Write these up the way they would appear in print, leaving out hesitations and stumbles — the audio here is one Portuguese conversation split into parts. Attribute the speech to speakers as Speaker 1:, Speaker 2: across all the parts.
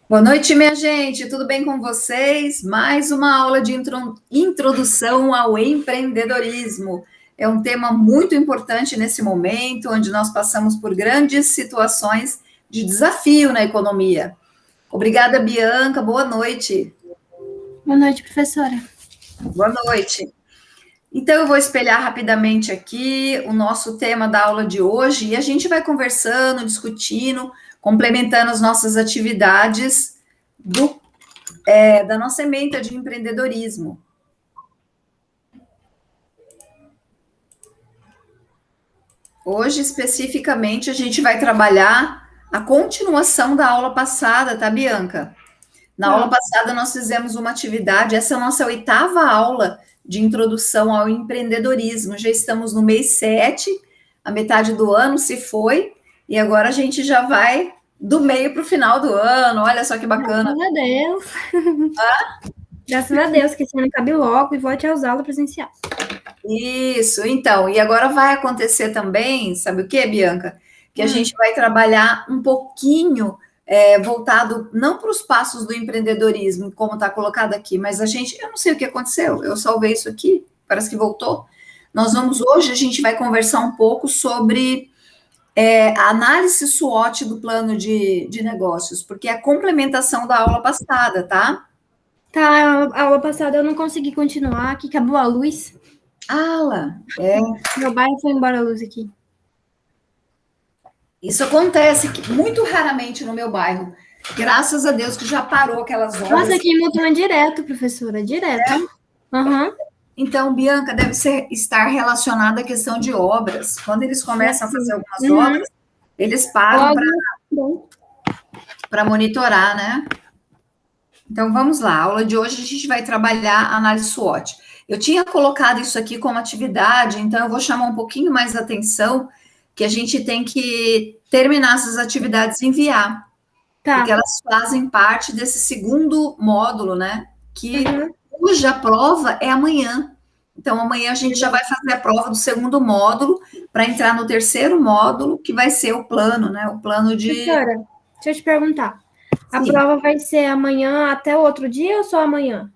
Speaker 1: Boa noite, minha gente. Tudo bem com vocês? Mais uma aula de introdução ao empreendedorismo. É um tema muito importante nesse momento, onde nós passamos por grandes situações de desafio na economia. Obrigada, Bianca. Boa noite.
Speaker 2: Boa noite, professora.
Speaker 1: Boa noite. Então, eu vou espelhar rapidamente aqui o nosso tema da aula de hoje e a gente vai conversando, discutindo, complementando as nossas atividades da nossa ementa de empreendedorismo. Hoje, especificamente, a gente vai trabalhar a continuação da aula passada, tá, Bianca? Na aula passada, nós fizemos uma atividade, essa é a nossa 8ª aula de introdução ao empreendedorismo. Já estamos no mês 7, a metade do ano se foi, e agora a gente já vai do meio para o final do ano. Olha só que bacana.
Speaker 2: Graças a Deus. Graças a Deus que esse ano acabe logo e volte às aulas presenciais.
Speaker 1: Isso, então, e agora vai acontecer também, sabe o que, Bianca? Que a gente vai trabalhar um pouquinho voltado, não para os passos do empreendedorismo, como está colocado aqui, mas eu não sei o que aconteceu, eu salvei isso aqui, parece que voltou. Hoje, a gente vai conversar um pouco sobre a análise SWOT do plano de negócios, porque é a complementação da aula passada, tá?
Speaker 2: Tá, a aula passada eu não consegui continuar, que acabou a luz.
Speaker 1: Ala,
Speaker 2: Meu bairro foi embora a luz aqui.
Speaker 1: Isso acontece muito raramente no meu bairro. Graças a Deus que já parou aquelas obras.
Speaker 2: Nossa, aqui em Mutum é direto, professora, direto. Uhum.
Speaker 1: Então, Bianca, deve estar relacionada à questão de obras. Quando eles começam a fazer algumas obras, eles param para monitorar, né? Então, vamos lá. A aula de hoje a gente vai trabalhar a análise SWOT. Eu tinha colocado isso aqui como atividade, então eu vou chamar um pouquinho mais a atenção que a gente tem que terminar essas atividades e enviar.
Speaker 2: Tá.
Speaker 1: Porque elas fazem parte desse segundo módulo, né? Cuja prova é amanhã. Então, amanhã a gente já vai fazer a prova do segundo módulo para entrar no terceiro módulo, que vai ser o plano, né? O plano de.
Speaker 2: Professora, deixa eu te perguntar. A
Speaker 1: Sim.
Speaker 2: prova vai ser amanhã até o outro dia ou só amanhã?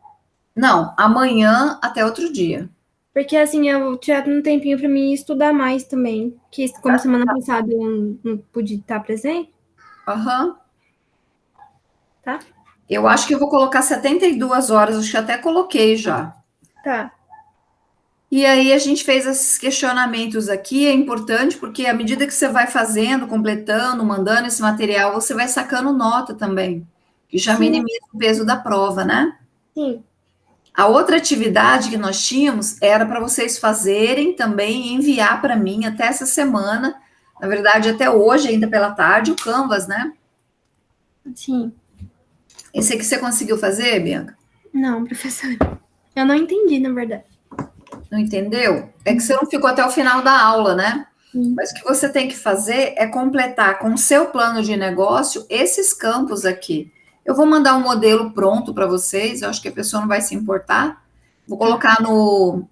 Speaker 1: Não, amanhã até outro dia.
Speaker 2: Porque assim, eu tirar um tempinho para mim estudar mais também. Que como semana passada eu não pude estar presente.
Speaker 1: Aham.
Speaker 2: Tá?
Speaker 1: Eu acho que eu vou colocar 72 horas, acho que até coloquei já.
Speaker 2: Tá.
Speaker 1: E aí a gente fez esses questionamentos aqui, é importante porque à medida que você vai fazendo, completando, mandando esse material, você vai sacando nota também, que já minimiza o peso da prova, né?
Speaker 2: Sim.
Speaker 1: A outra atividade que nós tínhamos era para vocês fazerem também e enviar para mim até essa semana, na verdade até hoje, ainda pela tarde, o Canvas, né?
Speaker 2: Sim.
Speaker 1: Esse aqui você conseguiu fazer, Bianca?
Speaker 2: Não, professora. Eu não entendi, na verdade.
Speaker 1: Não entendeu? É que você não ficou até o final da aula, né? Mas o que você tem que fazer é completar com o seu plano de negócio esses campos aqui. Eu vou mandar um modelo pronto para vocês, eu acho que a pessoa não vai se importar. Vou colocar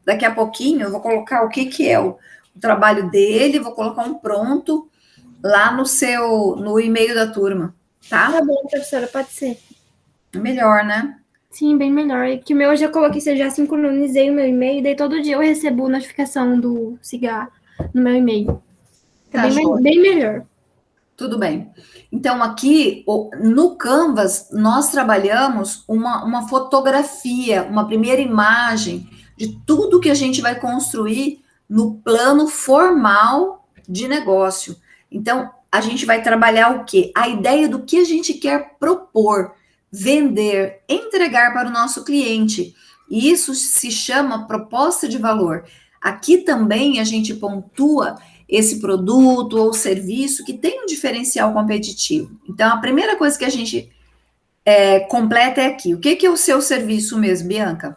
Speaker 1: daqui a pouquinho, eu vou colocar o que é o trabalho dele, vou colocar um pronto lá no e-mail da turma, tá?
Speaker 2: Tá bom, professora, pode ser.
Speaker 1: Melhor, né?
Speaker 2: Sim, bem melhor. É que o meu eu já coloquei, eu já sincronizei o meu e-mail, daí todo dia eu recebo notificação do cigarro no meu e-mail. Tá bem melhor.
Speaker 1: Tudo bem. Então, aqui no Canvas, nós trabalhamos uma fotografia, uma primeira imagem de tudo que a gente vai construir no plano formal de negócio. Então, a gente vai trabalhar o quê? A ideia do que a gente quer propor, vender, entregar para o nosso cliente. E isso se chama proposta de valor. Aqui também a gente pontua esse produto ou serviço que tem um diferencial competitivo. Então, a primeira coisa que a gente completa é aqui. O que é o seu serviço mesmo, Bianca?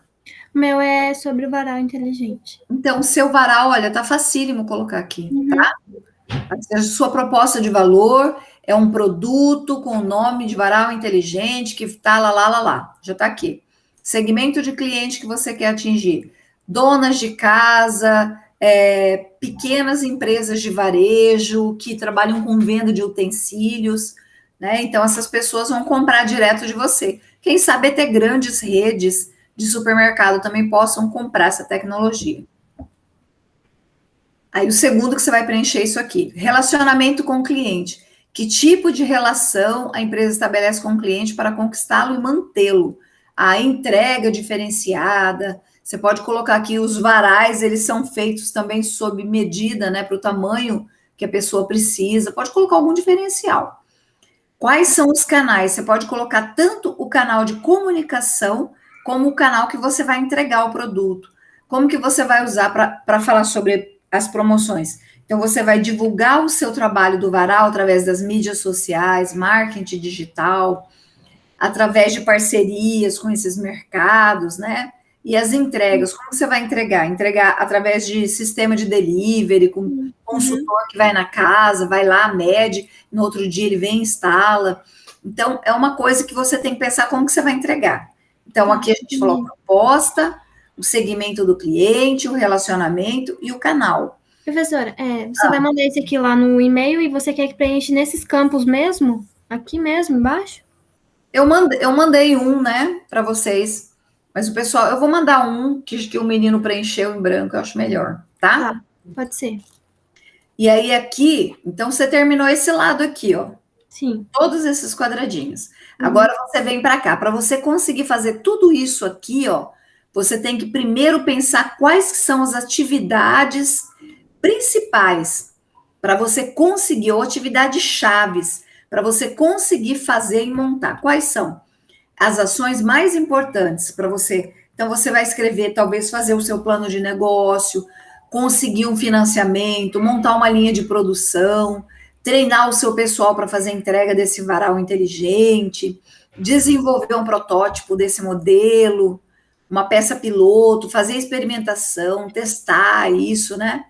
Speaker 2: O meu é sobre o varal inteligente.
Speaker 1: Então, o seu varal, olha, tá facílimo colocar aqui, tá? A sua proposta de valor é um produto com o nome de varal inteligente que tá lá. Já tá aqui. Segmento de cliente que você quer atingir. Donas de casa, pequenas empresas de varejo que trabalham com venda de utensílios, né? Então, essas pessoas vão comprar direto de você. Quem sabe até grandes redes de supermercado também possam comprar essa tecnologia. Aí, o segundo que você vai preencher é isso aqui: relacionamento com o cliente. Que tipo de relação a empresa estabelece com o cliente para conquistá-lo e mantê-lo? A entrega diferenciada. Você pode colocar aqui os varais, eles são feitos também sob medida, né, para o tamanho que a pessoa precisa. Pode colocar algum diferencial. Quais são os canais? Você pode colocar tanto o canal de comunicação, como o canal que você vai entregar o produto. Como que você vai usar para falar sobre as promoções? Então, você vai divulgar o seu trabalho do varal através das mídias sociais, marketing digital, através de parcerias com esses mercados, né? E as entregas, como você vai entregar? Entregar através de sistema de delivery, com consultor que vai na casa, vai lá, mede, no outro dia ele vem e instala. Então, é uma coisa que você tem que pensar como que você vai entregar. Então, aqui a gente falou proposta, o segmento do cliente, o relacionamento e o canal.
Speaker 2: Professora, você vai mandar esse aqui lá no e-mail e você quer que preenche nesses campos mesmo? Aqui mesmo, embaixo?
Speaker 1: Eu mandei um, né, para vocês. Mas o pessoal, eu vou mandar um que o menino preencheu em branco, eu acho melhor, tá?
Speaker 2: Tá, pode ser.
Speaker 1: E aí aqui, então você terminou esse lado aqui, ó.
Speaker 2: Sim.
Speaker 1: Todos esses quadradinhos. Agora você vem para cá. Para você conseguir fazer tudo isso aqui, ó, você tem que primeiro pensar quais que são as atividades principais para você conseguir, ou atividades chaves, para você conseguir fazer e montar. Quais são? As ações mais importantes para você. Então, você vai escrever, talvez fazer o seu plano de negócio, conseguir um financiamento, montar uma linha de produção, treinar o seu pessoal para fazer a entrega desse varal inteligente, desenvolver um protótipo desse modelo, uma peça piloto, fazer experimentação, testar isso, né?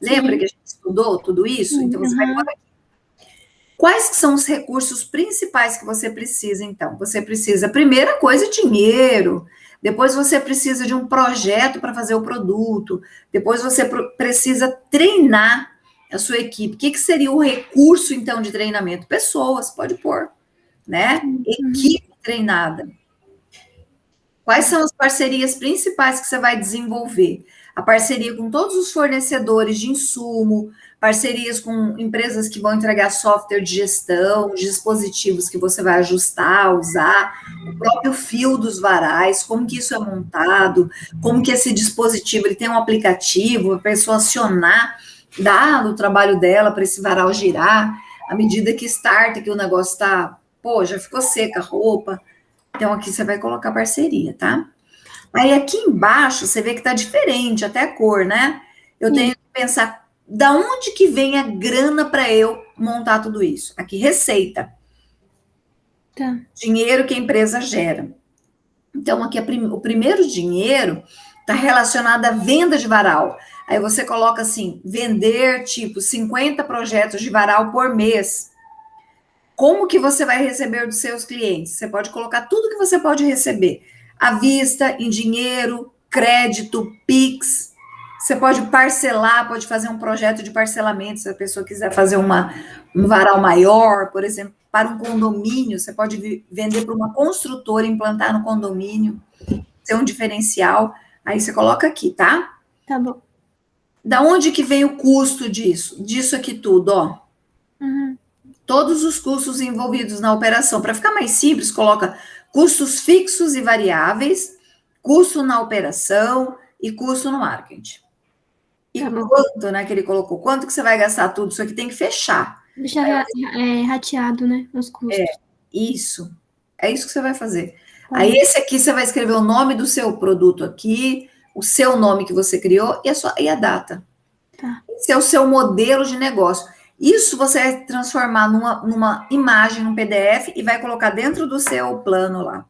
Speaker 1: Lembra que a gente estudou tudo isso? Então, você vai pôr aqui. Quais que são os recursos principais que você precisa, então? Você precisa, primeira coisa, dinheiro. Depois você precisa de um projeto para fazer o produto. Depois você precisa treinar a sua equipe. O que seria o recurso, então, de treinamento? Pessoas, pode pôr, né? Equipe treinada. Quais são as parcerias principais que você vai desenvolver? A parceria com todos os fornecedores de insumo, parcerias com empresas que vão entregar software de gestão, dispositivos que você vai ajustar, usar, o próprio fio dos varais, como que isso é montado, como que esse dispositivo ele tem um aplicativo, a pessoa acionar, dar o trabalho dela para esse varal girar, à medida que starta, que o negócio está, pô, já ficou seca a roupa. Então, aqui você vai colocar parceria, tá? Aí, aqui embaixo, você vê que tá diferente, até a cor, né? Eu tenho que pensar, da onde que vem a grana para eu montar tudo isso? Aqui, receita.
Speaker 2: Tá.
Speaker 1: Dinheiro que a empresa gera. Então, aqui, o primeiro dinheiro está relacionado à venda de varal. Aí, você coloca assim, vender, tipo, 50 projetos de varal por mês. Como que você vai receber dos seus clientes? Você pode colocar tudo que você pode receber. À vista, em dinheiro, crédito, Pix. Você pode parcelar, pode fazer um projeto de parcelamento, se a pessoa quiser fazer um varal maior, por exemplo, para um condomínio, você pode vender para uma construtora, implantar no condomínio, ser um diferencial. Aí você coloca aqui, tá?
Speaker 2: Tá bom.
Speaker 1: Da onde que vem o custo disso? Disso aqui tudo, ó. Todos os custos envolvidos na operação. Para ficar mais simples, coloca custos fixos e variáveis, custo na operação e custo no marketing. E quanto, né, que ele colocou? Quanto que você vai gastar tudo? Isso aqui tem que fechar.
Speaker 2: Deixar rateado, né, os custos.
Speaker 1: Isso. É isso que você vai fazer. Aí esse aqui você vai escrever o nome do seu produto aqui, o seu nome que você criou e a data.
Speaker 2: Tá.
Speaker 1: Esse é o seu modelo de negócio. Isso você vai transformar numa imagem, num PDF, e vai colocar dentro do seu plano lá.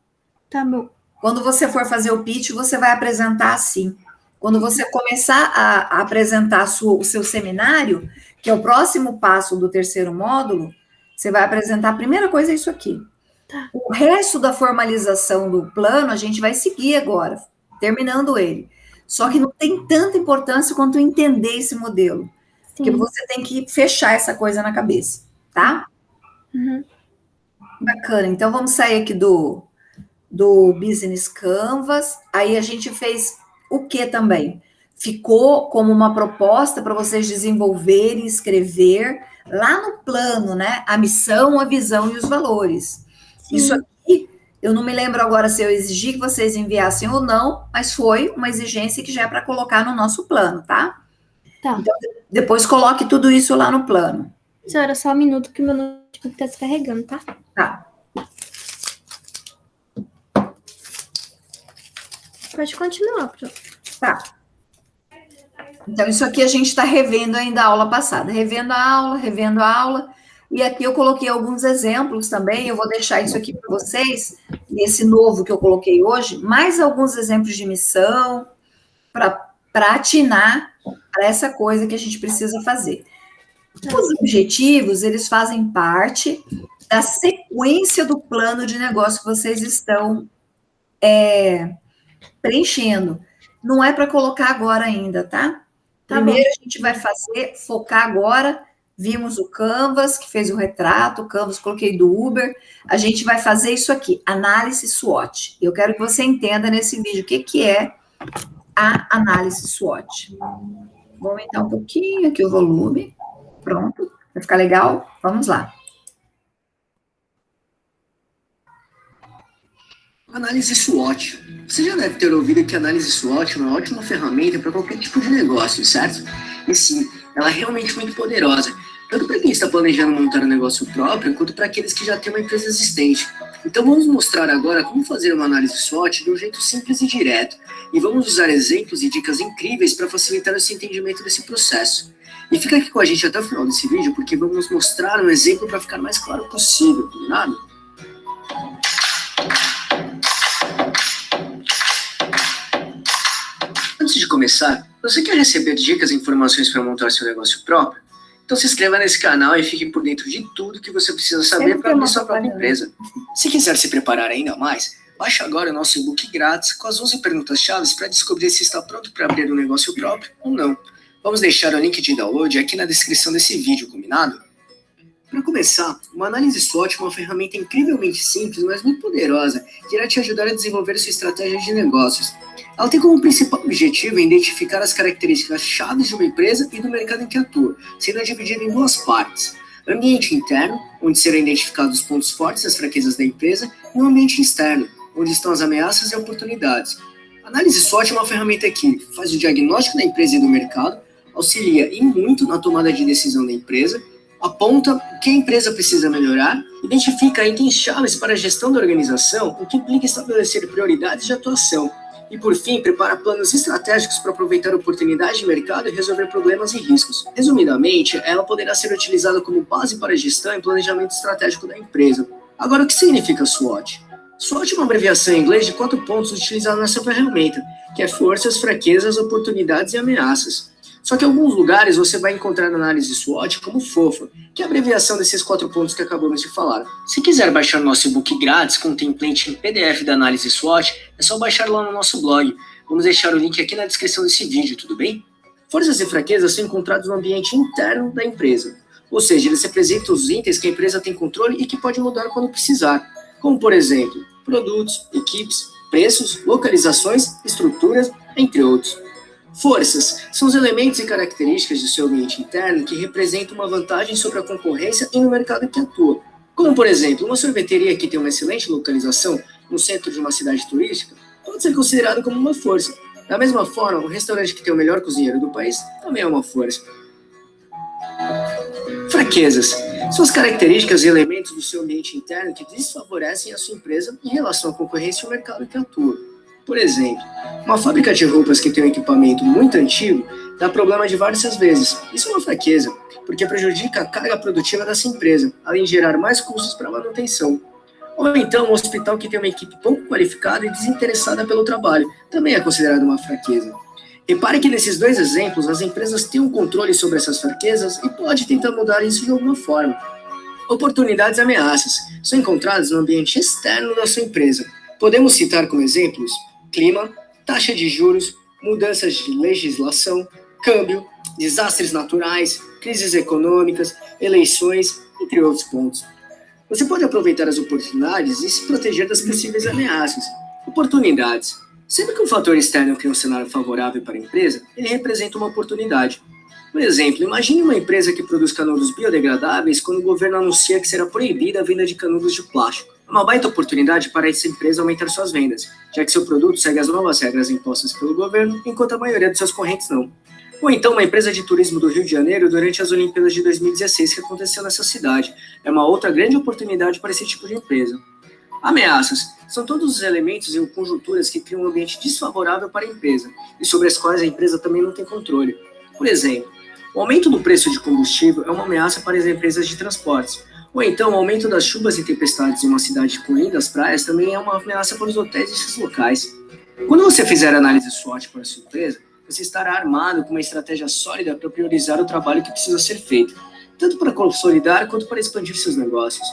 Speaker 2: Tá bom.
Speaker 1: Quando você for fazer o pitch, você vai apresentar assim. Quando você começar a apresentar o seu seminário, que é o próximo passo do terceiro módulo, você vai apresentar, a primeira coisa é isso aqui.
Speaker 2: Tá.
Speaker 1: O resto da formalização do plano, a gente vai seguir agora, terminando ele. Só que não tem tanta importância quanto entender esse modelo. Porque você tem que fechar essa coisa na cabeça, tá? Bacana. Então, vamos sair aqui do Business Canvas. Aí a gente fez o que também? Ficou como uma proposta para vocês desenvolverem, escrever lá no plano, né? A missão, a visão e os valores. Isso
Speaker 2: Sim.
Speaker 1: aqui, eu não me lembro agora se eu exigi que vocês enviassem ou não, mas foi uma exigência que já é para colocar no nosso plano, tá?
Speaker 2: Tá.
Speaker 1: Então, depois coloque tudo isso lá no plano.
Speaker 2: Senhora, só um minuto que meu notebook tá descarregando, tá?
Speaker 1: Tá.
Speaker 2: Pode continuar, Pro.
Speaker 1: Tá. Então, isso aqui a gente está revendo ainda a aula passada, revendo a aula, e aqui eu coloquei alguns exemplos também, eu vou deixar isso aqui para vocês, nesse novo que eu coloquei hoje, mais alguns exemplos de missão, para atinar para essa coisa que a gente precisa fazer. Os objetivos, eles fazem parte da sequência do plano de negócio que vocês estão preenchendo. Não é para colocar agora ainda, tá? Primeiro a gente vai focar agora. Vimos o Canvas, que fez o retrato, o Canvas coloquei do Uber. A gente vai fazer isso aqui, análise SWOT. Eu quero que você entenda nesse vídeo o que é a análise SWOT. Vou aumentar um pouquinho aqui o volume. Pronto, vai ficar legal? Vamos lá.
Speaker 3: Análise SWOT. Você já deve ter ouvido que a análise SWOT é uma ótima ferramenta para qualquer tipo de negócio, certo? E sim, ela é realmente muito poderosa, tanto para quem está planejando montar um negócio próprio, quanto para aqueles que já têm uma empresa existente. Então vamos mostrar agora como fazer uma análise SWOT de um jeito simples e direto, e vamos usar exemplos e dicas incríveis para facilitar esse entendimento desse processo. E fica aqui com a gente até o final desse vídeo, porque vamos mostrar um exemplo para ficar mais claro possível, combinado? Antes de começar, você quer receber dicas e informações para montar seu negócio próprio? Então se inscreva nesse canal e fique por dentro de tudo que você precisa saber para abrir sua própria empresa. Se quiser se preparar ainda mais, baixe agora o nosso e-book grátis com as 11 perguntas-chave para descobrir se está pronto para abrir um negócio próprio ou não. Vamos deixar o link de download aqui na descrição desse vídeo, combinado? Para começar, uma análise SWOT é uma ferramenta incrivelmente simples, mas muito poderosa, que irá te ajudar a desenvolver sua estratégia de negócios. Ela tem como principal objetivo identificar as características chaves de uma empresa e do mercado em que atua, sendo dividida em duas partes. Ambiente interno, onde serão identificados os pontos fortes e as fraquezas da empresa, e o ambiente externo, onde estão as ameaças e oportunidades. A análise SWOT é uma ferramenta que faz o diagnóstico da empresa e do mercado, auxilia e muito na tomada de decisão da empresa, aponta o que a empresa precisa melhorar, identifica itens chaves para a gestão da organização, o que implica estabelecer prioridades de atuação, e, por fim, prepara planos estratégicos para aproveitar oportunidades de mercado e resolver problemas e riscos. Resumidamente, ela poderá ser utilizada como base para a gestão e planejamento estratégico da empresa. Agora, o que significa SWOT? SWOT é uma abreviação em inglês de 4 pontos utilizados nessa ferramenta, que é forças, fraquezas, oportunidades e ameaças. Só que em alguns lugares você vai encontrar na análise SWOT como FOFA, que é a abreviação desses 4 pontos que acabamos de falar. Se quiser baixar nosso e-book grátis com template em PDF da análise SWOT, é só baixar lá no nosso blog. Vamos deixar o link aqui na descrição desse vídeo, tudo bem? Forças e fraquezas são encontrados no ambiente interno da empresa, ou seja, eles representam os itens que a empresa tem controle e que pode mudar quando precisar, como por exemplo, produtos, equipes, preços, localizações, estruturas, entre outros. Forças são os elementos e características do seu ambiente interno que representam uma vantagem sobre a concorrência e no mercado em que atua. Como, por exemplo, uma sorveteria que tem uma excelente localização no centro de uma cidade turística pode ser considerado como uma força. Da mesma forma, um restaurante que tem o melhor cozinheiro do país também é uma força. Fraquezas são as características e elementos do seu ambiente interno que desfavorecem a sua empresa em relação à concorrência e ao mercado em que atua. Por exemplo, uma fábrica de roupas que tem um equipamento muito antigo dá problema diversas vezes. Isso é uma fraqueza, porque prejudica a carga produtiva dessa empresa, além de gerar mais custos para a manutenção. Ou então, um hospital que tem uma equipe pouco qualificada e desinteressada pelo trabalho, também é considerado uma fraqueza. Repare que nesses dois exemplos, as empresas têm um controle sobre essas fraquezas e pode tentar mudar isso de alguma forma. Oportunidades e ameaças são encontradas no ambiente externo da sua empresa. Podemos citar como exemplos clima, taxa de juros, mudanças de legislação, câmbio, desastres naturais, crises econômicas, eleições, entre outros pontos. Você pode aproveitar as oportunidades e se proteger das possíveis ameaças. Oportunidades. Sempre que um fator externo cria um cenário favorável para a empresa, ele representa uma oportunidade. Por exemplo, imagine uma empresa que produz canudos biodegradáveis quando o governo anuncia que será proibida a venda de canudos de plástico. É uma baita oportunidade para essa empresa aumentar suas vendas, já que seu produto segue as novas regras impostas pelo governo, enquanto a maioria dos seus concorrentes não. Ou então uma empresa de turismo do Rio de Janeiro durante as Olimpíadas de 2016 que aconteceu nessa cidade. É uma outra grande oportunidade para esse tipo de empresa. Ameaças são todos os elementos e conjunturas que criam um ambiente desfavorável para a empresa e sobre as quais a empresa também não tem controle. Por exemplo, o aumento do preço de combustível é uma ameaça para as empresas de transportes. Ou então, o aumento das chuvas e tempestades em uma cidade com lindas praias também é uma ameaça para os hotéis desses locais. Quando você fizer análise SWOT para a sua empresa, você estará armado com uma estratégia sólida para priorizar o trabalho que precisa ser feito, tanto para consolidar quanto para expandir seus negócios.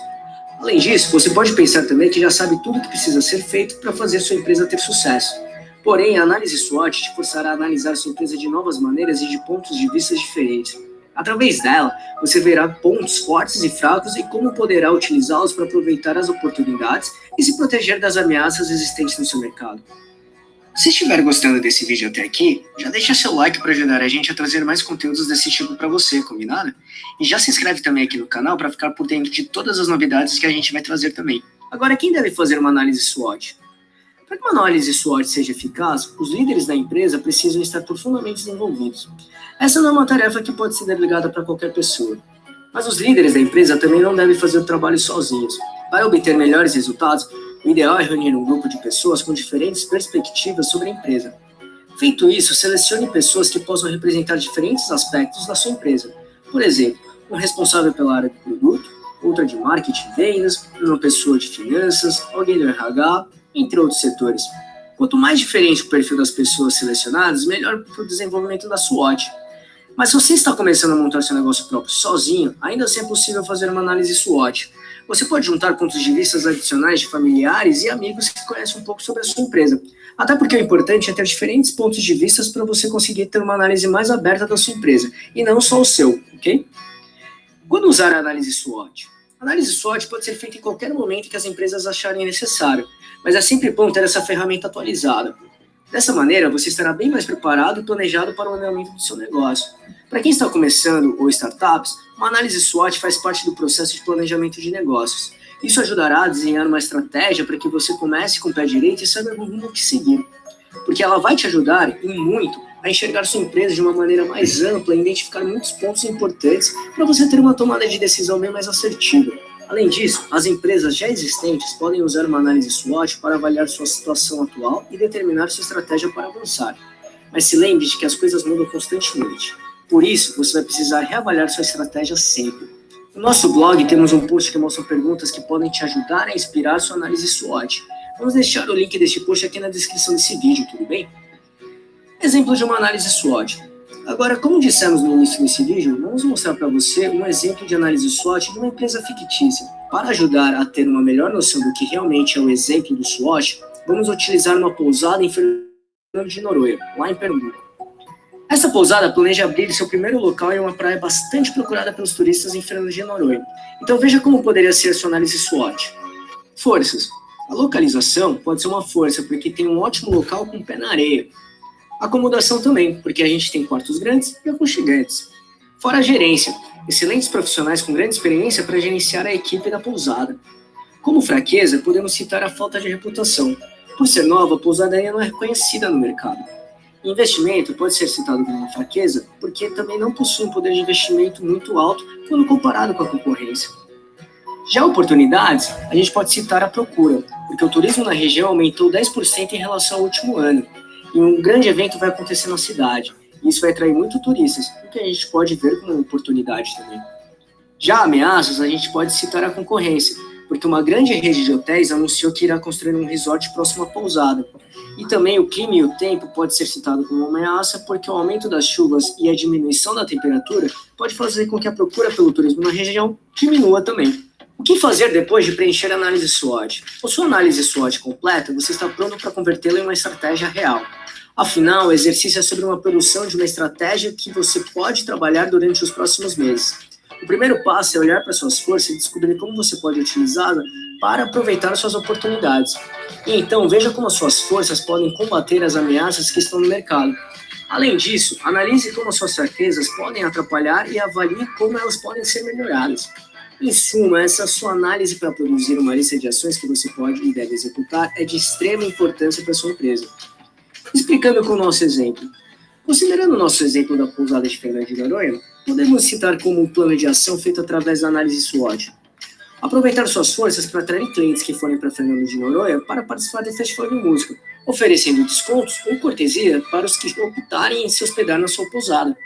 Speaker 3: Além disso, você pode pensar também que já sabe tudo o que precisa ser feito para fazer sua empresa ter sucesso. Porém, a análise SWOT te forçará a analisar sua empresa de novas maneiras e de pontos de vista diferentes. Através dela, você verá pontos fortes e fracos e como poderá utilizá-los para aproveitar as oportunidades e se proteger das ameaças existentes no seu mercado. Se estiver gostando desse vídeo até aqui, já deixa seu like para ajudar a gente a trazer mais conteúdos desse tipo para você, combinado? E já se inscreve também aqui no canal para ficar por dentro de todas as novidades que a gente vai trazer também. Agora, quem deve fazer uma análise SWOT? Para que uma análise SWOT seja eficaz, os líderes da empresa precisam estar profundamente desenvolvidos. Essa não é uma tarefa que pode ser delegada para qualquer pessoa. Mas os líderes da empresa também não devem fazer o trabalho sozinhos. Para obter melhores resultados, o ideal é reunir um grupo de pessoas com diferentes perspectivas sobre a empresa. Feito isso, selecione pessoas que possam representar diferentes aspectos da sua empresa. Por exemplo, um responsável pela área do produto, outra de marketing e vendas, uma pessoa de finanças, alguém do RH, entre outros setores. Quanto mais diferente o perfil das pessoas selecionadas, melhor para o desenvolvimento da SWOT. Mas se você está começando a montar seu negócio próprio sozinho, ainda assim é possível fazer uma análise SWOT. Você pode juntar pontos de vista adicionais de familiares e amigos que conhecem um pouco sobre a sua empresa. Até porque o importante é ter diferentes pontos de vista para você conseguir ter uma análise mais aberta da sua empresa, e não só o seu, ok? Quando usar a análise SWOT? A análise SWOT pode ser feita em qualquer momento que as empresas acharem necessário, mas é sempre bom ter essa ferramenta atualizada. Dessa maneira, você estará bem mais preparado e planejado para o andamento do seu negócio. Para quem está começando ou startups, uma análise SWOT faz parte do processo de planejamento de negócios. Isso ajudará a desenhar uma estratégia para que você comece com o pé direito e saiba o rumo que seguir. Porque ela vai te ajudar, e muito, a enxergar sua empresa de uma maneira mais ampla e identificar muitos pontos importantes para você ter uma tomada de decisão bem mais assertiva. Além disso, as empresas já existentes podem usar uma análise SWOT para avaliar sua situação atual e determinar sua estratégia para avançar. Mas se lembre de que as coisas mudam constantemente. Por isso, você vai precisar reavaliar sua estratégia sempre. No nosso blog temos um post que mostra perguntas que podem te ajudar a inspirar sua análise SWOT. Vamos deixar o link deste post aqui na descrição desse vídeo, tudo bem? Exemplo de uma análise SWOT. Agora, como dissemos no início desse vídeo, vamos mostrar para você um exemplo de análise SWOT de uma empresa fictícia. Para ajudar a ter uma melhor noção do que realmente é o exemplo do SWOT, vamos utilizar uma pousada em Fernando de Noronha, lá em Pernambuco. Essa pousada planeja abrir seu primeiro local em uma praia bastante procurada pelos turistas em Fernando de Noronha. Então veja como poderia ser a sua análise SWOT. Forças. A localização pode ser uma força porque tem um ótimo local com pé na areia. Acomodação também, porque a gente tem quartos grandes e aconchegantes. Fora a gerência, excelentes profissionais com grande experiência para gerenciar a equipe da pousada. Como fraqueza, podemos citar a falta de reputação. Por ser nova, a pousada ainda não é reconhecida no mercado. Investimento pode ser citado como uma fraqueza, porque também não possui um poder de investimento muito alto quando comparado com a concorrência. Já oportunidades, a gente pode citar a procura, porque o turismo na região aumentou 10% em relação ao último ano. E um grande evento vai acontecer na cidade. E isso vai atrair muito turistas, o que a gente pode ver como uma oportunidade também. Já ameaças, a gente pode citar a concorrência, porque uma grande rede de hotéis anunciou que irá construir um resort próximo à pousada. E também o clima e o tempo pode ser citado como uma ameaça, porque o aumento das chuvas e a diminuição da temperatura pode fazer com que a procura pelo turismo na região diminua também. O que fazer depois de preencher a análise SWOT? Com sua análise SWOT completa, você está pronto para convertê-la em uma estratégia real. Afinal, o exercício é sobre uma produção de uma estratégia que você pode trabalhar durante os próximos meses. O primeiro passo é olhar para suas forças e descobrir como você pode utilizá-las para aproveitar suas oportunidades. E então, veja como as suas forças podem combater as ameaças que estão no mercado. Além disso, analise como as suas fraquezas podem atrapalhar e avalie como elas podem ser melhoradas. Em suma, essa sua análise para produzir uma lista de ações que você pode e deve executar é de extrema importância para a sua empresa. Explicando com o nosso exemplo. Considerando o nosso exemplo da pousada de Fernando de Noronha, podemos citar como um plano de ação feito através da análise SWOT. Aproveitar suas forças para atrair clientes que forem para Fernando de Noronha para participar do festival de música, oferecendo descontos ou cortesia para os que optarem em se hospedar na sua pousada.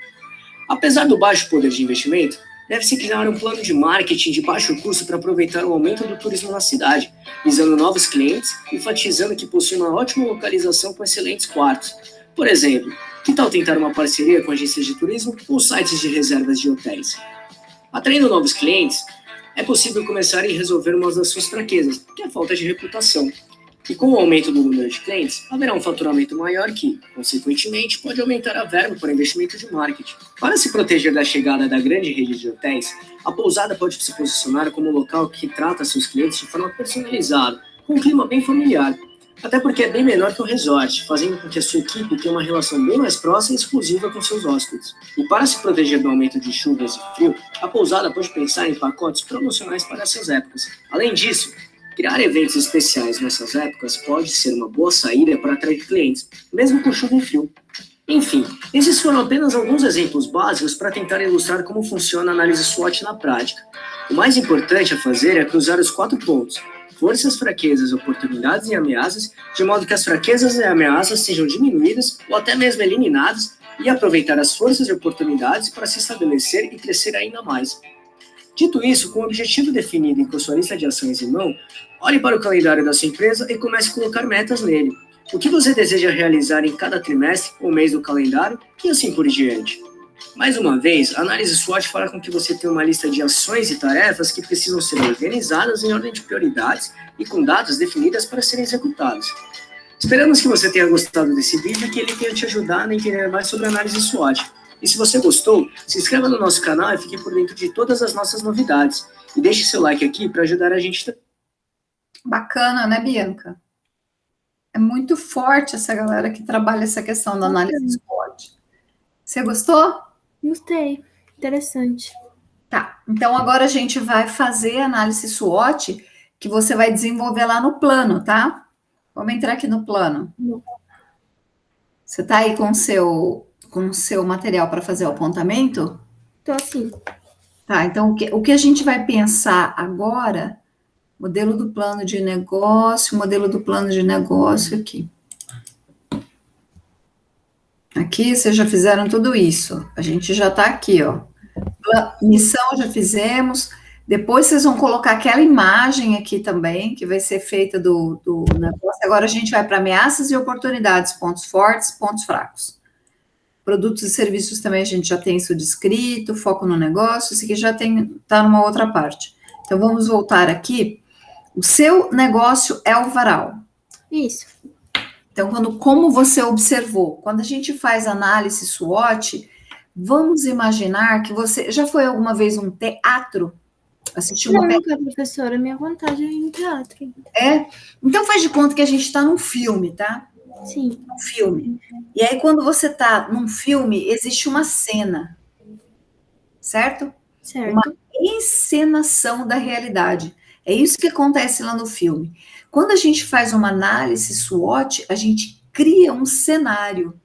Speaker 3: Apesar do baixo poder de investimento, deve-se criar um plano de marketing de baixo custo para aproveitar o aumento do turismo na cidade, visando novos clientes e enfatizando que possui uma ótima localização com excelentes quartos. Por exemplo, que tal tentar uma parceria com agências de turismo ou sites de reservas de hotéis? Atraindo novos clientes, é possível começar a resolver uma das suas fraquezas, que é a falta de reputação. E com o aumento do número de clientes, haverá um faturamento maior que, consequentemente, pode aumentar a verba para investimento de marketing. Para se proteger da chegada da grande rede de hotéis, a pousada pode se posicionar como um local que trata seus clientes de forma personalizada, com um clima bem familiar. Até porque é bem menor que um resort, fazendo com que a sua equipe tenha uma relação bem mais próxima e exclusiva com seus hóspedes. E para se proteger do aumento de chuvas e frio, a pousada pode pensar em pacotes promocionais para essas épocas. Além disso, criar eventos especiais nessas épocas pode ser uma boa saída para atrair clientes, mesmo com chuva e frio. Enfim, esses foram apenas alguns exemplos básicos para tentar ilustrar como funciona a análise SWOT na prática. O mais importante a fazer é cruzar os 4 pontos: forças, fraquezas, oportunidades e ameaças, de modo que as fraquezas e ameaças sejam diminuídas ou até mesmo eliminadas, e aproveitar as forças e oportunidades para se estabelecer e crescer ainda mais. Dito isso, com o objetivo definido e com sua lista de ações em mão, olhe para o calendário da sua empresa e comece a colocar metas nele. O que você deseja realizar em cada trimestre ou mês do calendário e assim por diante. Mais uma vez, a análise SWOT fará com que você tenha uma lista de ações e tarefas que precisam ser organizadas em ordem de prioridades e com datas definidas para serem executadas. Esperamos que você tenha gostado desse vídeo e que ele tenha te ajudado a entender mais sobre a análise SWOT. E se você gostou, se inscreva no nosso canal e fique por dentro de todas as nossas novidades. E deixe seu like aqui para ajudar a gente.
Speaker 1: Bacana, né, Bianca? É muito forte essa galera que trabalha essa questão da análise SWOT. Você gostou?
Speaker 2: Gostei. Interessante.
Speaker 1: Tá, então agora a gente vai fazer a análise SWOT que você vai desenvolver lá no plano, tá? Vamos entrar aqui no plano. Você tá aí com o seu material para fazer o apontamento?
Speaker 2: Tô assim.
Speaker 1: Tá, então o que a gente vai pensar agora, modelo do plano de negócio aqui. Aqui vocês já fizeram tudo isso. A gente já está aqui, ó. Missão já fizemos. Depois vocês vão colocar aquela imagem aqui também, que vai ser feita do negócio. Agora a gente vai para ameaças e oportunidades, pontos fortes, pontos fracos. Produtos e serviços também a gente já tem isso descrito, foco no negócio, isso aqui já está numa outra parte. Então vamos voltar aqui. O seu negócio é o varal.
Speaker 2: Isso.
Speaker 1: Então, como você observou, quando a gente faz análise SWOT, vamos imaginar que você já foi alguma vez um teatro? Assistiu uma
Speaker 2: peça? Não, professora, minha vontade é ir no teatro.
Speaker 1: É? Então faz de conta que a gente está num filme, tá?
Speaker 2: Sim.
Speaker 1: Um filme. E aí, quando você está num filme, existe uma cena. Certo?
Speaker 2: Certo.
Speaker 1: Uma encenação da realidade. É isso que acontece lá no filme. Quando a gente faz uma análise SWOT, a gente cria um cenário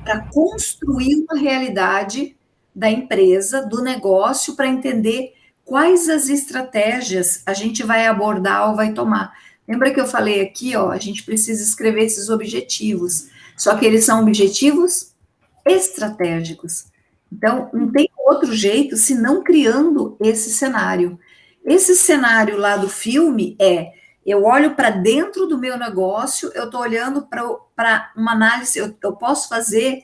Speaker 1: para construir uma realidade da empresa, do negócio, para entender quais as estratégias a gente vai abordar ou vai tomar. Lembra que eu falei aqui, ó, a gente precisa escrever esses objetivos, só que eles são objetivos estratégicos. Então, não tem outro jeito senão criando esse cenário. Esse cenário lá do filme eu olho para dentro do meu negócio, eu estou olhando para uma análise, eu posso fazer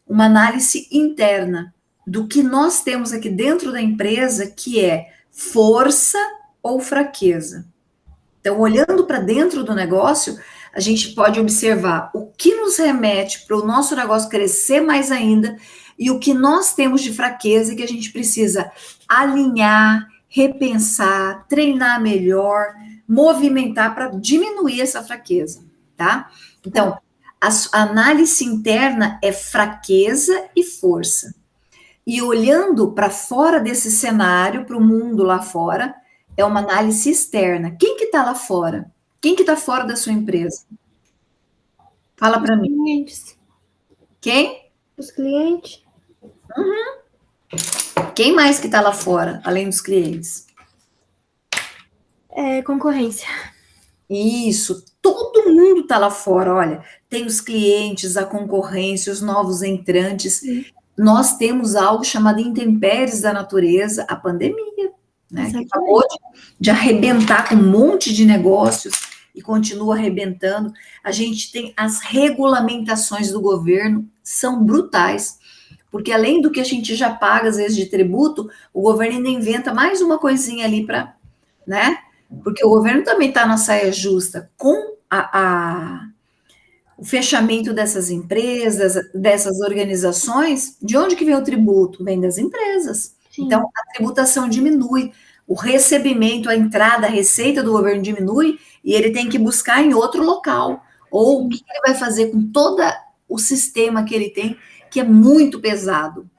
Speaker 1: uma análise interna do que nós temos aqui dentro da empresa, que é força ou fraqueza. Então, olhando para dentro do negócio, a gente pode observar o que nos remete para o nosso negócio crescer mais ainda e o que nós temos de fraqueza e que a gente precisa alinhar, repensar, treinar melhor, movimentar para diminuir essa fraqueza, tá? Então, a análise interna é fraqueza e força. E olhando para fora desse cenário, para o mundo lá fora, é uma análise externa. Quem que está lá fora? Quem que está fora da sua empresa? Fala para mim.
Speaker 2: Clientes.
Speaker 1: Quem?
Speaker 2: Os clientes.
Speaker 1: Quem mais que está lá fora, além dos clientes?
Speaker 2: Concorrência.
Speaker 1: Isso, todo mundo está lá fora, olha, tem os clientes, a concorrência, os novos entrantes. Nós temos algo chamado intempéries da natureza, a pandemia, né? Que acabou de arrebentar com um monte de negócios e continua arrebentando. A gente tem as regulamentações do governo, são brutais, porque além do que a gente já paga, às vezes, de tributo, o governo ainda inventa mais uma coisinha ali para, né? Porque o governo também está na saia justa com o fechamento dessas empresas, dessas organizações. De onde que vem o tributo? Vem das empresas. Sim. Então, a tributação diminui, o recebimento, a entrada, a receita do governo diminui e ele tem que buscar em outro local. Ou o que ele vai fazer com todo o sistema que ele tem, que é muito pesado.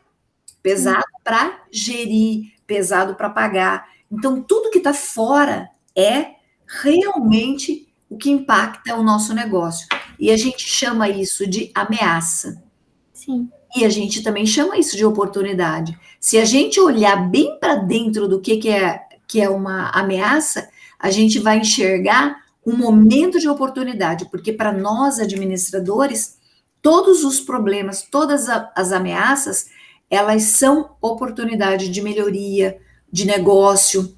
Speaker 1: Pesado para gerir, pesado para pagar. Então, tudo que está fora é realmente o que impacta o nosso negócio. E a gente chama isso de ameaça.
Speaker 2: Sim.
Speaker 1: E a gente também chama isso de oportunidade. Se a gente olhar bem para dentro do que é uma ameaça, a gente vai enxergar um momento de oportunidade, porque para nós, administradores, todos os problemas, todas as ameaças, elas são oportunidade de melhoria, de negócio,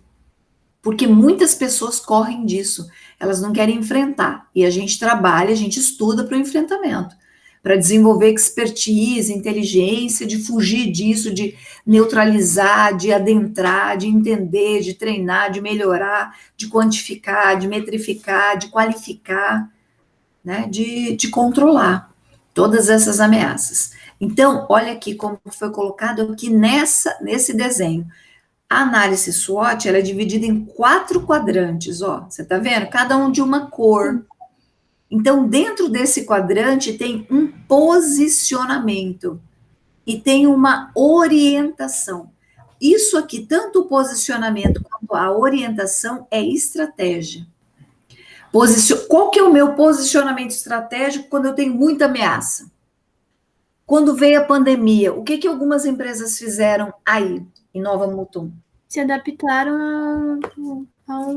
Speaker 1: porque muitas pessoas correm disso, elas não querem enfrentar, e a gente trabalha, a gente estuda para o enfrentamento, para desenvolver expertise, inteligência, de fugir disso, de neutralizar, de adentrar, de entender, de treinar, de melhorar, de quantificar, de metrificar, de qualificar, né, de controlar todas essas ameaças. Então, olha aqui como foi colocado aqui nesse desenho. A análise SWOT, ela é dividida em 4 quadrantes, ó, você tá vendo? Cada um de uma cor. Então, dentro desse quadrante tem um posicionamento e tem uma orientação. Isso aqui, tanto o posicionamento quanto a orientação, é estratégia. Qual que é o meu posicionamento estratégico quando eu tenho muita ameaça? Quando veio a pandemia, o que algumas empresas fizeram aí, em Nova Mutum?
Speaker 2: Se adaptaram ao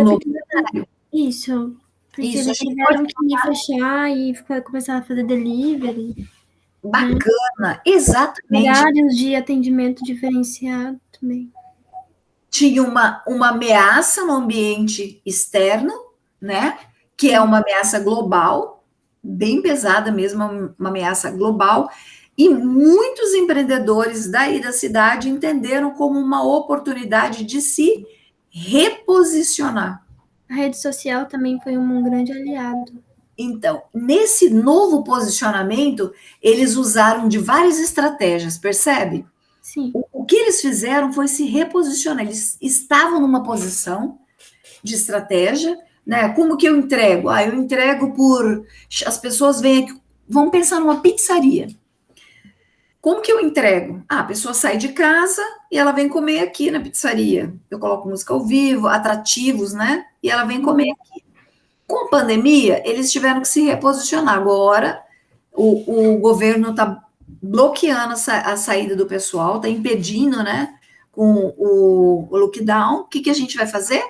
Speaker 1: novo cenário.
Speaker 2: Isso. Porque eles tiveram que fechar e começar a fazer delivery.
Speaker 1: Bacana, exatamente.
Speaker 2: Horários de atendimento diferenciado também.
Speaker 1: Tinha uma ameaça no ambiente externo, né? Que é uma ameaça global, bem pesada mesmo, uma ameaça global, e muitos empreendedores daí da cidade entenderam como uma oportunidade de se reposicionar.
Speaker 2: A rede social também foi um grande aliado.
Speaker 1: Então, nesse novo posicionamento, eles usaram de várias estratégias, percebe?
Speaker 2: Sim.
Speaker 1: O que eles fizeram foi se reposicionar, eles estavam numa posição de estratégia, né? Como que eu entrego? Eu entrego por... As pessoas vêm aqui, vão pensar numa pizzaria. Como que eu entrego? A pessoa sai de casa e ela vem comer aqui na pizzaria. Eu coloco música ao vivo, atrativos, né? E ela vem comer aqui. Com a pandemia, eles tiveram que se reposicionar. Agora, o governo está bloqueando a saída do pessoal, está impedindo, né? Com o lockdown, o que a gente vai fazer?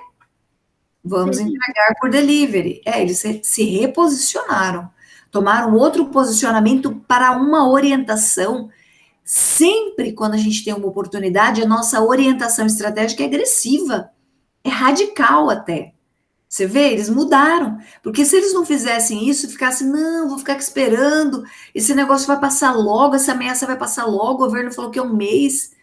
Speaker 1: Vamos entregar por delivery. Eles se reposicionaram, tomaram outro posicionamento para uma orientação. Sempre quando a gente tem uma oportunidade, a nossa orientação estratégica é agressiva, é radical até. Você vê? Eles mudaram. Porque se eles não fizessem isso, ficassem, não, vou ficar aqui esperando, esse negócio vai passar logo, essa ameaça vai passar logo, o governo falou que é 1 mês,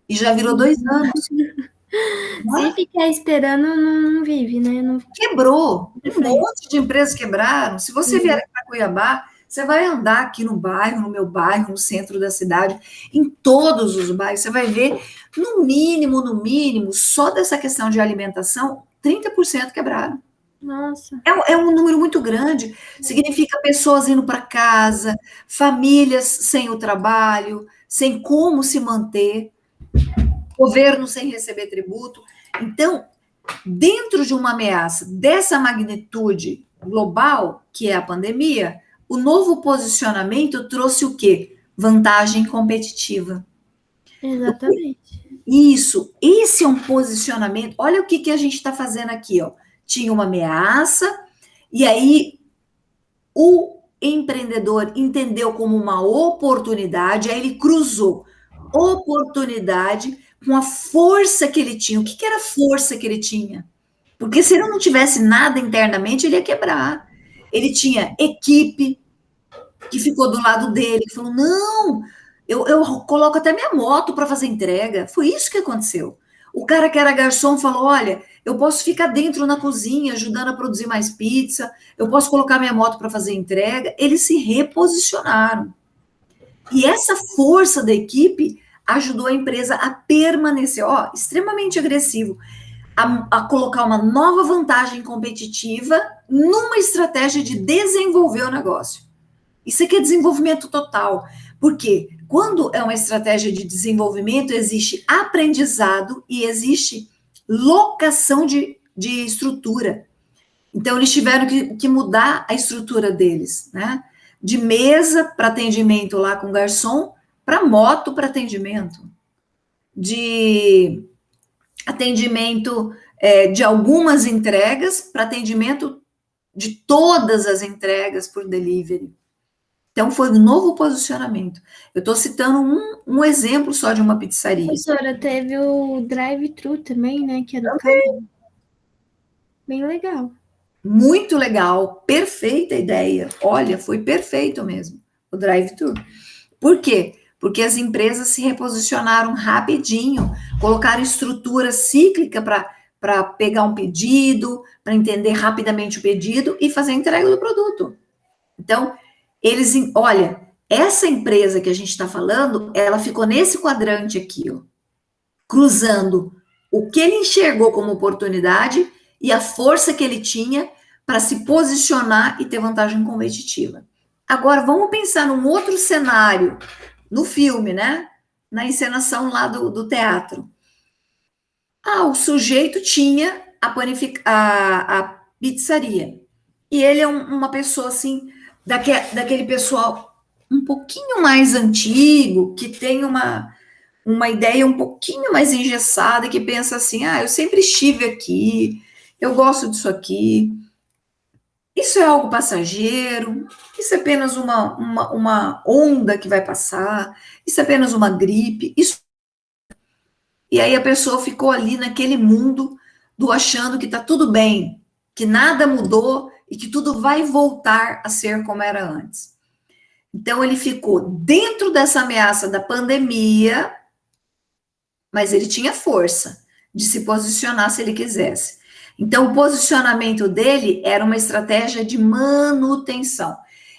Speaker 1: e já virou 2 anos.
Speaker 2: Se ficar esperando, não vive, né? Não...
Speaker 1: Quebrou. Um monte de empresas quebraram. Se você vier aqui para Cuiabá, Você vai andar aqui no bairro, no meu bairro, no centro da cidade, em todos os bairros, você vai ver, no mínimo, só dessa questão de alimentação, 30% quebrado.
Speaker 2: Nossa.
Speaker 1: É um número muito grande. Significa pessoas indo para casa, famílias sem o trabalho, sem como se manter, governo sem receber tributo. Então, dentro de uma ameaça dessa magnitude global, que é a pandemia, o novo posicionamento trouxe o quê? Vantagem competitiva.
Speaker 2: Exatamente.
Speaker 1: Isso, esse é um posicionamento. Olha o que a gente está fazendo aqui, ó. Tinha uma ameaça, e aí o empreendedor entendeu como uma oportunidade, aí ele cruzou oportunidade com a força que ele tinha. O que era a força que ele tinha? Porque se ele não tivesse nada internamente, ele ia quebrar. Ele tinha equipe que ficou do lado dele, que falou: não, eu coloco até minha moto para fazer entrega. Foi isso que aconteceu. O cara que era garçom falou: olha, eu posso ficar dentro na cozinha ajudando a produzir mais pizza, eu posso colocar minha moto para fazer entrega. Eles se reposicionaram. E essa força da equipe ajudou a empresa a permanecer, ó, extremamente agressivo, a colocar uma nova vantagem competitiva numa estratégia de desenvolver o negócio. Isso aqui é desenvolvimento total. Por quê? Quando é uma estratégia de desenvolvimento, existe aprendizado e existe locação de estrutura. Então, eles tiveram que mudar a estrutura deles, né? De mesa para atendimento lá com garçom, para moto para atendimento. De atendimento de algumas entregas para atendimento de todas as entregas por delivery. Então, foi um novo posicionamento. Eu estou citando um exemplo só de uma pizzaria.
Speaker 2: Professora, teve o drive-thru também, né? Que é do carro. Bem legal.
Speaker 1: Muito legal, perfeita ideia. Olha, foi perfeito mesmo, o drive-thru. Por quê? Porque as empresas se reposicionaram rapidinho, colocaram estrutura cíclica para pegar um pedido, para entender rapidamente o pedido e fazer a entrega do produto. Então, olha, essa empresa que a gente está falando, ela ficou nesse quadrante aqui, ó, cruzando o que ele enxergou como oportunidade e a força que ele tinha para se posicionar e ter vantagem competitiva. Agora, vamos pensar num outro cenário, no filme, né? Na encenação lá do teatro. O sujeito tinha a pizzaria. E ele é uma pessoa, assim, daquele pessoal um pouquinho mais antigo, que tem uma ideia um pouquinho mais engessada, que pensa assim: eu sempre estive aqui, eu gosto disso aqui, isso é algo passageiro, isso é apenas uma onda que vai passar, isso é apenas uma gripe, isso. E aí a pessoa ficou ali naquele mundo do achando que está tudo bem, que nada mudou e que tudo vai voltar a ser como era antes. Então ele ficou dentro dessa ameaça da pandemia, mas ele tinha força de se posicionar se ele quisesse. Então, o posicionamento dele era uma estratégia de manutenção.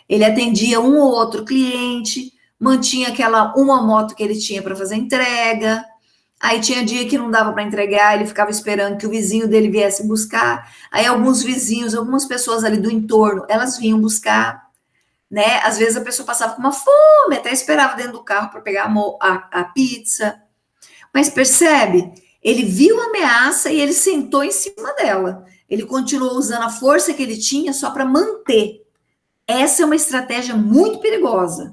Speaker 1: Ele atendia um ou outro cliente, mantinha aquela uma moto que ele tinha para fazer entrega. Aí tinha dia que não dava para entregar, ele ficava esperando que o vizinho dele viesse buscar. Aí alguns vizinhos, algumas pessoas ali do entorno, elas vinham buscar, né? Às vezes a pessoa passava com uma fome, até esperava dentro do carro para pegar a pizza. Mas percebe? Ele viu a ameaça e ele sentou em cima dela. Ele continuou usando a força que ele tinha só para manter. Essa é uma estratégia muito perigosa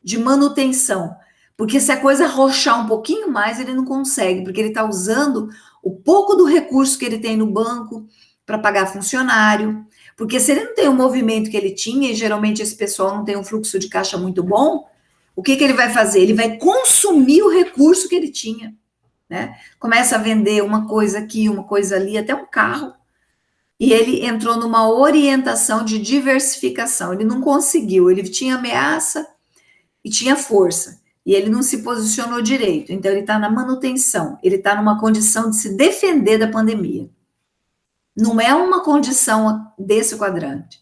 Speaker 1: de manutenção. Porque se a coisa arrochar um pouquinho mais, ele não consegue, porque ele está usando o pouco do recurso que ele tem no banco para pagar funcionário. Porque se ele não tem o movimento que ele tinha, e geralmente esse pessoal não tem um fluxo de caixa muito bom, o que ele vai fazer? Ele vai consumir o recurso que ele tinha. Né? Começa a vender uma coisa aqui, uma coisa ali, até um carro. E ele entrou numa orientação de diversificação. Ele não conseguiu, ele tinha ameaça e tinha força. E ele não se posicionou direito. Então, ele está na manutenção. Ele está numa condição de se defender da pandemia. Não é uma condição desse quadrante.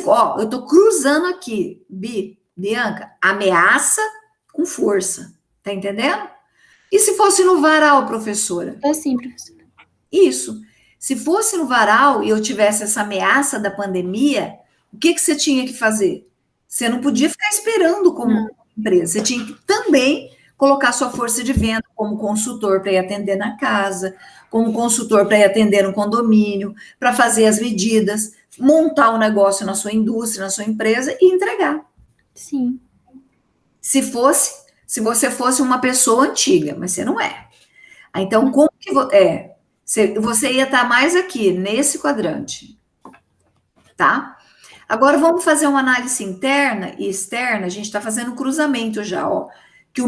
Speaker 1: Ó, eu tô cruzando aqui, Bianca, ameaça com força. Tá entendendo? E se fosse no varal, professora?
Speaker 2: Sim, professora.
Speaker 1: Isso. Se fosse no varal e eu tivesse essa ameaça da pandemia, o que você tinha que fazer? Você não podia ficar esperando como empresa. Você tinha que também colocar sua força de venda como consultor para ir atender na casa, como consultor para ir atender no condomínio, para fazer as medidas, montar um negócio na sua indústria, na sua empresa e entregar.
Speaker 2: Sim.
Speaker 1: Se você fosse uma pessoa antiga, mas você não é. Então, como que você ia estar mais aqui, nesse quadrante, tá? Agora, vamos fazer uma análise interna e externa, a gente está fazendo um cruzamento já, ó, que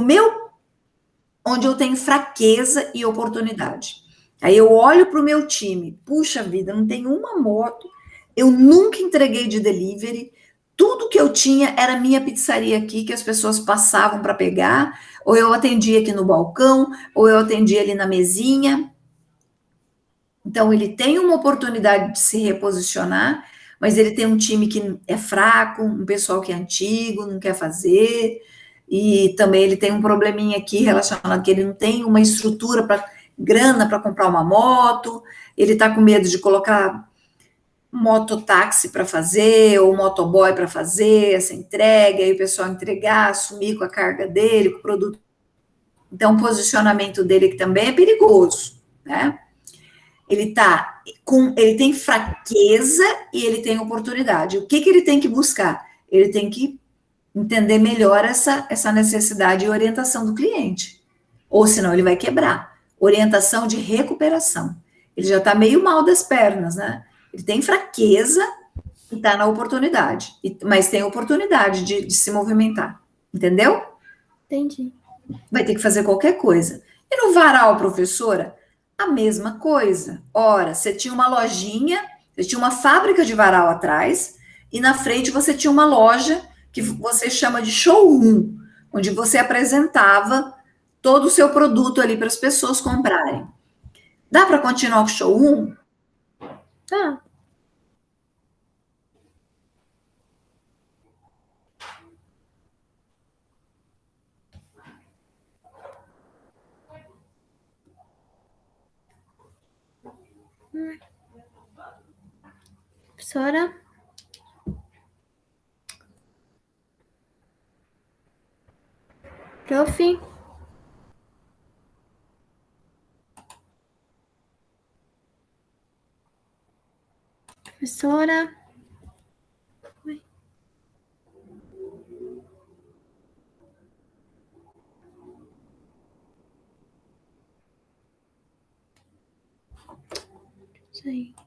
Speaker 1: onde eu tenho fraqueza e oportunidade. Aí eu olho para o meu time, puxa vida, não tem uma moto, eu nunca entreguei de delivery, tudo que eu tinha era minha pizzaria aqui, que as pessoas passavam para pegar, ou eu atendia aqui no balcão, ou eu atendia ali na mesinha. Então, ele tem uma oportunidade de se reposicionar, mas ele tem um time que é fraco, um pessoal que é antigo, não quer fazer, e também ele tem um probleminha aqui relacionado que ele não tem uma estrutura para grana para comprar uma moto, ele está com medo de colocar mototáxi para fazer, ou motoboy para fazer essa entrega, aí o pessoal entregar, assumir com a carga dele, com o produto. Então, o posicionamento dele que também é perigoso, né? Ele tem fraqueza e ele tem oportunidade. O que ele tem que buscar? Ele tem que entender melhor essa necessidade e orientação do cliente. Ou senão ele vai quebrar. Orientação de recuperação. Ele já está meio mal das pernas, né? Ele tem fraqueza e está na oportunidade. Mas tem oportunidade de se movimentar. Entendeu?
Speaker 2: Entendi.
Speaker 1: Vai ter que fazer qualquer coisa. E no varal, professora? A mesma coisa. Ora, você tinha uma lojinha, você tinha uma fábrica de varal atrás, e na frente você tinha uma loja que você chama de showroom, onde você apresentava todo o seu produto ali para as pessoas comprarem. Dá para continuar com o showroom?
Speaker 2: Tá. Professora? Prof? Professora? Oi. Isso aí.